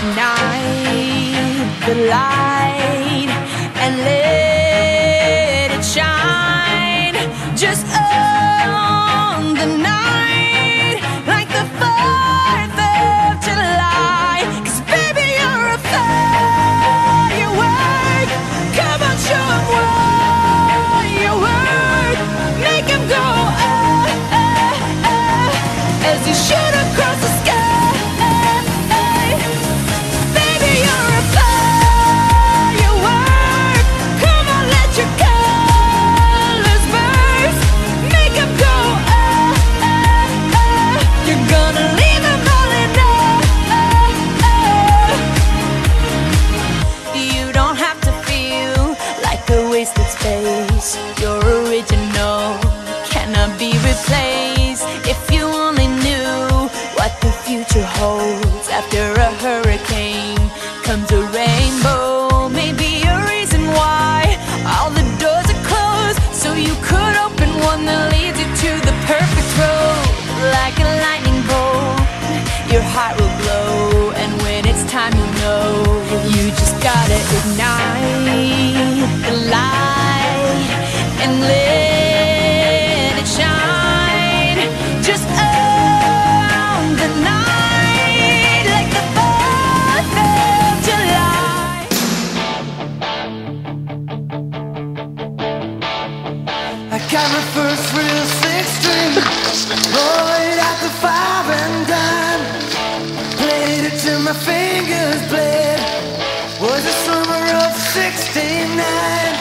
ignite the light and let it shine just on the night like the 4th of July. 'Cause baby, you're a firework. Come on, show 'em what you're worth. Make 'em go as you shoot across the sky. Space, you're original, cannot be replaced. If you only knew what the future holds. After a hurricane comes a rainbow. Maybe a reason why all the doors are closed, so you could open one that leads you to the perfect road. Like a lightning bolt, your heart will glow, and when it's time, you'll know. You just gotta ignite the light and let it shine just on the night like the 4th of July. I got my first real 6-string, rolled out the 5 and dime, played it till my fingers bled. Was the summer of '69.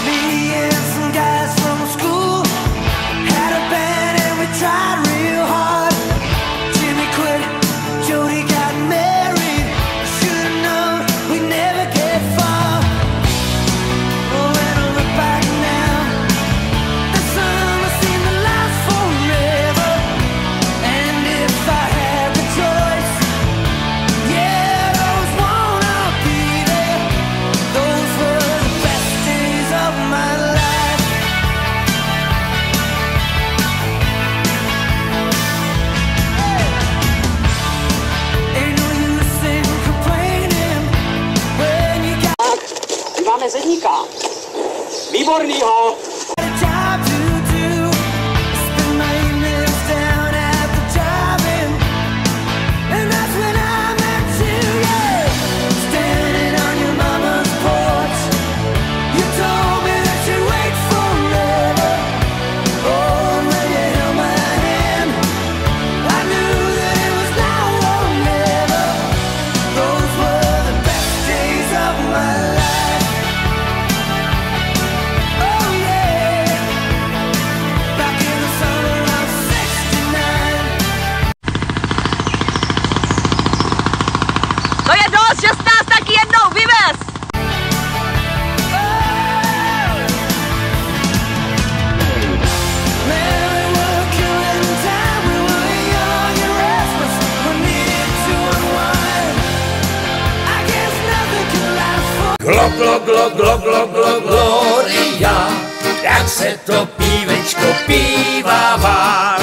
Me and some guys from school had a band and we tried real hard. Jimmy quit, Jody got married. Should've known we'd never get far. Oh, when I look back now, the summer seemed to last forever. And if I had the choice, yeah, I'd always wanna be there. Those were the best days of my life. Ain't no use in complaining when you got My máme zedníka. Výbornýho. a job to do. Spend my evenings down at the drive-in, and that's when I met you, yeah. Standing on your mama's porch, you told me that you'd wait forever. Oh, when you held my hand, I knew that it was now or never. Those were the best days of my life. Oh yeah, back in the summer of '69. To je dost, že jsi nás taky jednou vyvez! Glo, glo, glo, glo, glo, glo, gloria, jak se to pívečko pívává.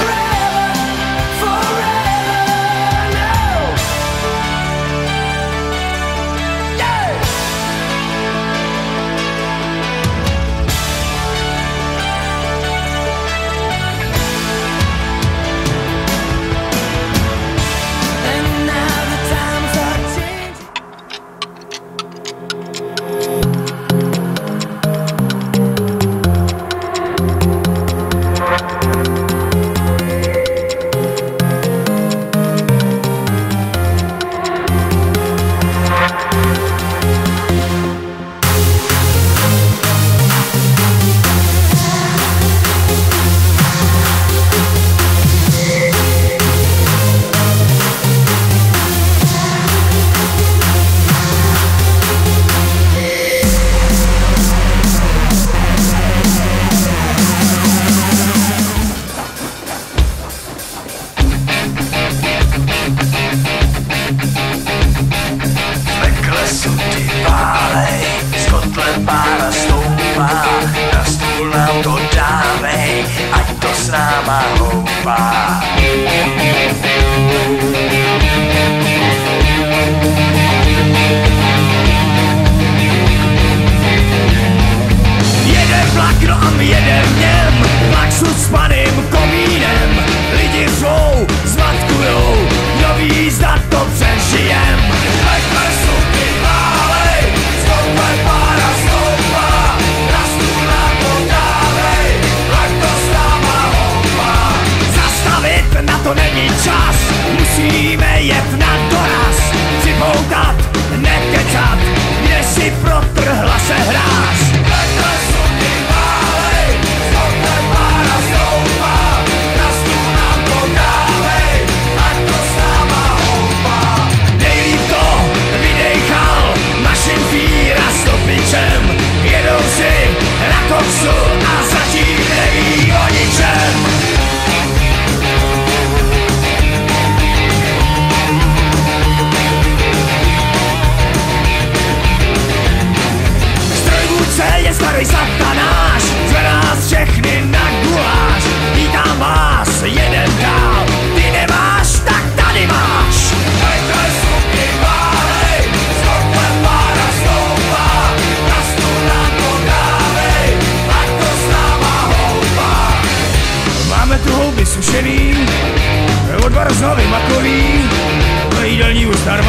náma houpá.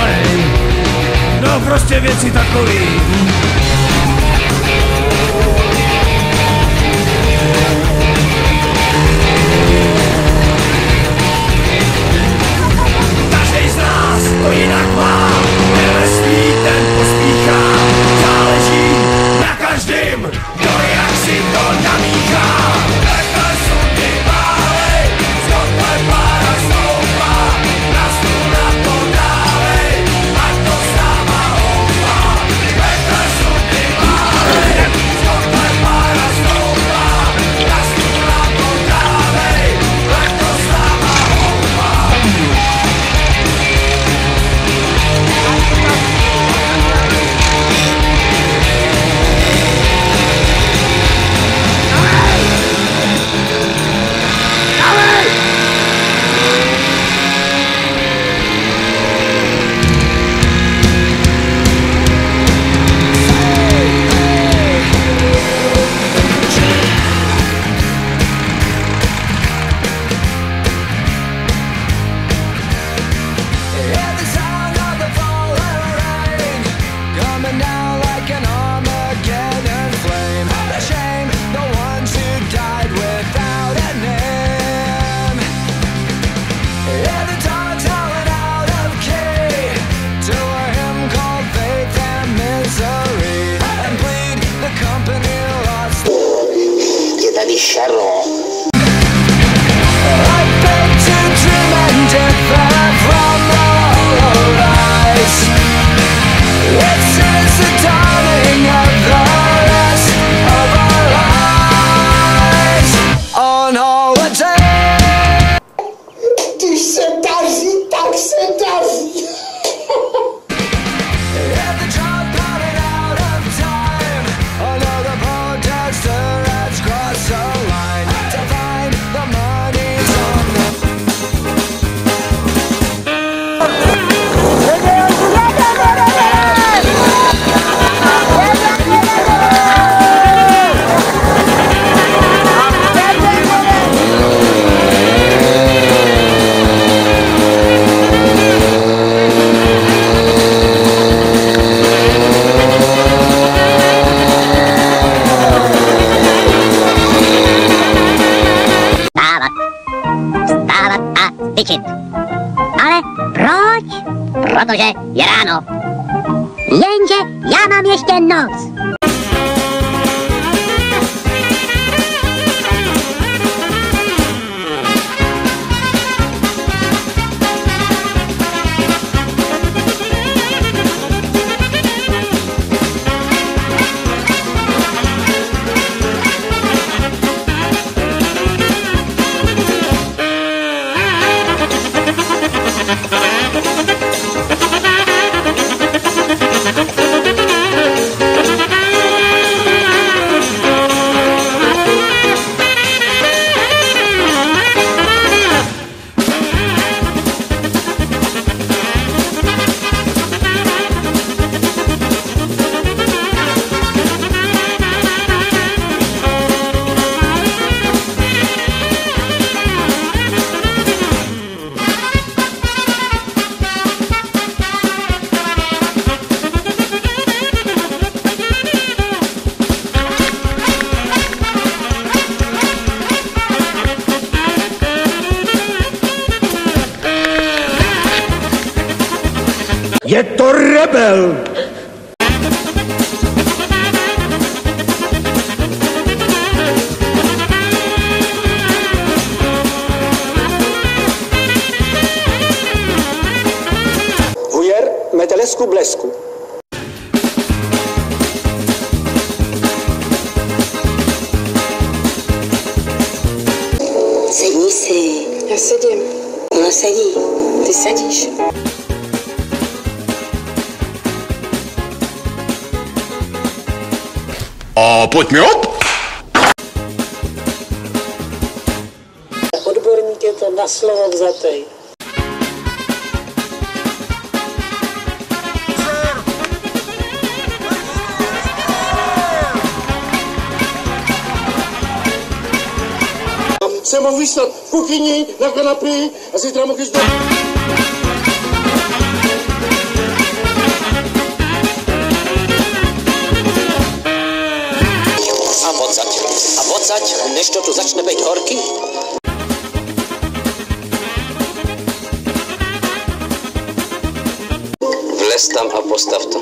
malej. No prostě věci takový. Každej z nás to jinak má, nelesný ten pospíchá. Záleží na každým, kdo jak si to namíchá. Takhle sudy válej, z kotle pára stoupá, na stůl na to dálej, ať to s náma houpá. Takhle sudy válej, z kotle pára stoupá, na stůl na to dálej, ať to s náma houpá. Je tady šaro. Když se daří, tak se daří. Tyčit. Ale proč? Protože je ráno. Jenže já mám ještě noc. Je to rebel! Hujer, metelesku blesku. Sedni si. Já sedím. Ona sedí. Ty sedíš. A pojďme op! Odborník je to na slovo vzatej. Jsem mohl vyslat v kuchyni, na kanapy a zítra mohl jít odsaď, než to tu začne být horký. Vlez tam a postav to.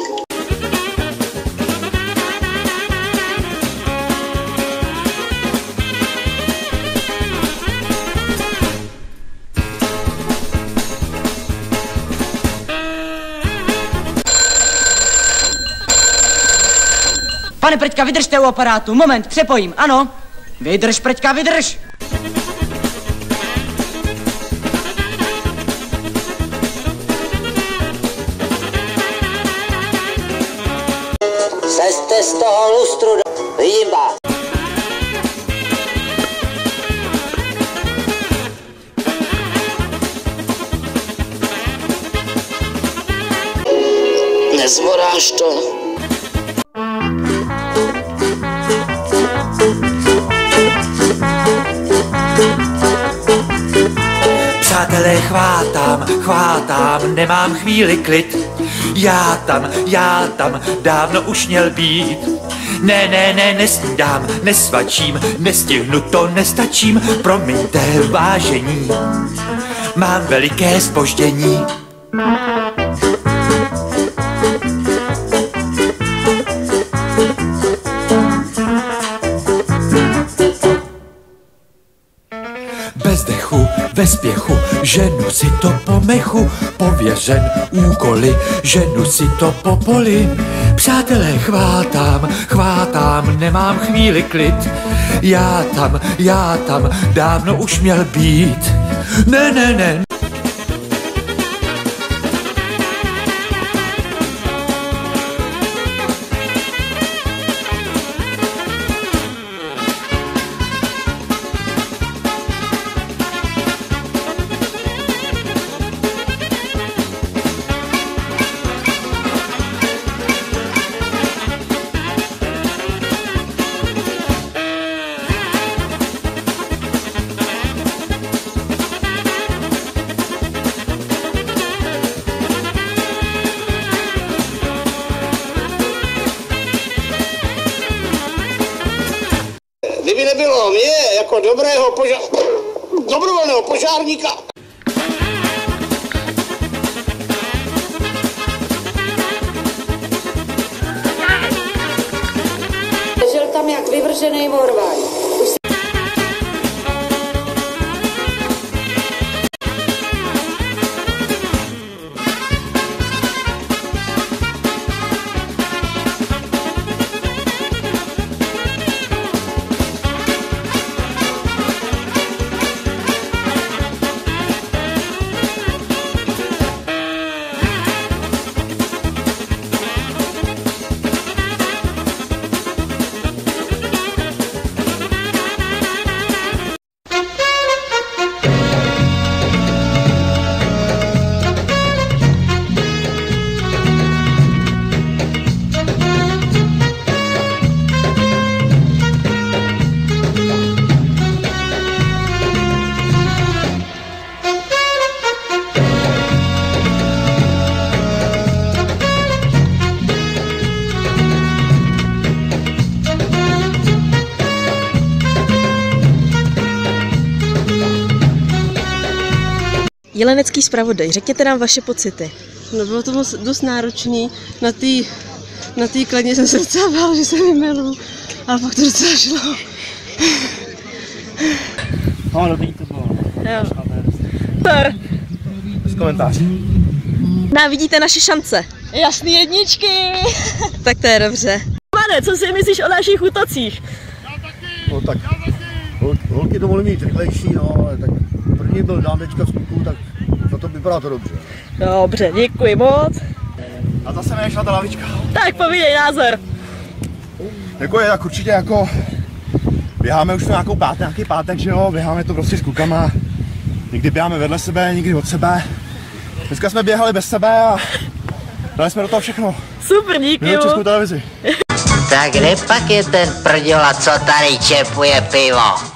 Pane Preďka, vydržte u aparátu. Moment, přepojím, ano. Vydrž, Preďka, vydrž. Seste z toho lustru, vidím vás. Nezvoráš to? Přátelé, chvátám, nemám chvíli klid. Já tam, dávno už měl být. Ne, nesnídám, nesvačím, nestihnu to, nestačím. Promiňte, vážení, mám veliké zpoždění. Bez dechu, ve spěchu, ženu si to po mechu, pověřen úkoly, ženu si to po poli. Přátelé, chvátám, nemám chvíli klid. Já tam, dávno už měl být. Ne. Kdyby nebylo mě jako dobrovolného požárníka. Ležel tam jak vyvržený vorvaj. Jelenecký zpravodaj, řekněte nám vaše pocity. No bylo to dost náročný, na té kladně jsem se docela bál, že se vymeru, ale pak to docela šlo. No dobrý to bylo. Jo. Tak. Bez komentářů. Vidíte naše šance. Jasný jedničky. Tak to je dobře. Pane, co si myslíš o našich útocích? No tak, holky to mohly mít rychlejší, no, ale tak první byl dám teďka z kluku, tak za to vypadá to dobře. Dobře, děkuji moc. A zase nešla ta lavička. Tak povídej názor. Jako je, tak určitě jako běháme už to nějaký pátek, že jo, běháme to prostě s klukama. Někdy běháme vedle sebe, někdy od sebe. Dneska jsme běhali bez sebe a dali jsme do toho všechno. Super, díky. Měli Českou televizi. Tak kde pak je ten prděla, co tady čepuje pivo?